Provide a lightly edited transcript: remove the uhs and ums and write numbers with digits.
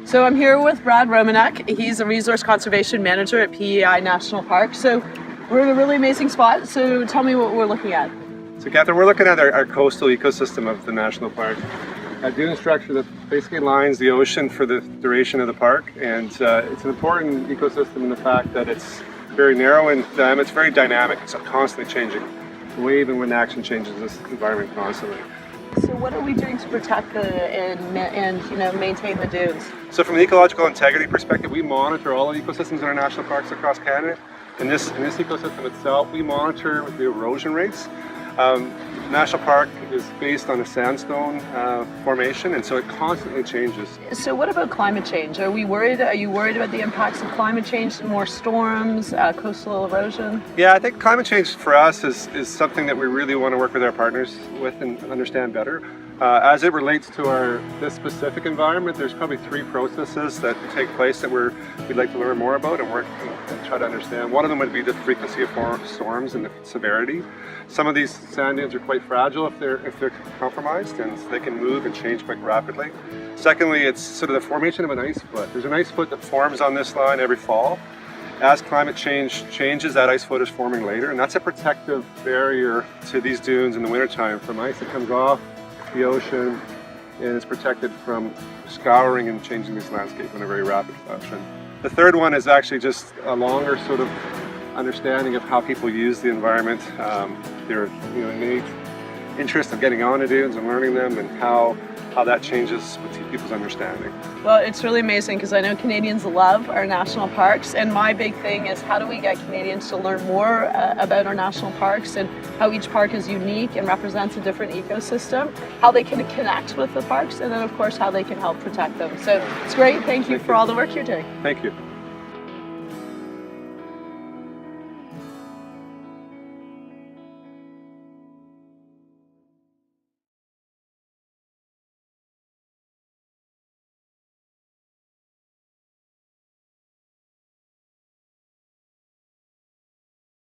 So I'm here with Brad Romaniuk. He's a resource conservation manager at PEI National Park. So we're in a really amazing spot. So tell me what we're looking at. So Catherine, we're looking at our coastal ecosystem of the national park. A dune structure that basically lines the ocean for the duration of the park, and it's an important ecosystem in the fact that it's very narrow and it's very dynamic. It's constantly changing. The wave and wind action changes this environment constantly. So what are we doing to protect and maintain the dunes? So from an ecological integrity perspective, we monitor all the ecosystems in our national parks across Canada. In this ecosystem itself, we monitor the erosion rates. National Park is based on a sandstone formation, and so it constantly changes. So what about climate change? Are you worried about the impacts of climate change, more storms, coastal erosion? Yeah, I think climate change for us is something that we really want to work with our partners with and understand better. As it relates to this specific environment, there's probably 3 processes that take place that we'd like to learn more about and work and try to understand. One of them would be the frequency of storms and the severity. Some of these sand dunes are quite fragile if they're compromised, and they can move and change quite rapidly. Secondly, it's sort of the formation of an ice foot. There's an ice foot that forms on this line every fall. As climate change changes, that ice foot is forming later, and that's a protective barrier to these dunes in the wintertime from ice that comes off the ocean, and it's protected from scouring and changing this landscape in a very rapid fashion. The third one is actually just a longer sort of understanding of how people use the environment, their innate interest in getting on the dunes and learning them, and how that changes with people's understanding. Well, it's really amazing because I know Canadians love our national parks, and my big thing is how do we get Canadians to learn more about our national parks and how each park is unique and represents a different ecosystem, how they can connect with the parks, and then of course how they can help protect them. So it's great. Thank you for all the work you're doing. Thank you.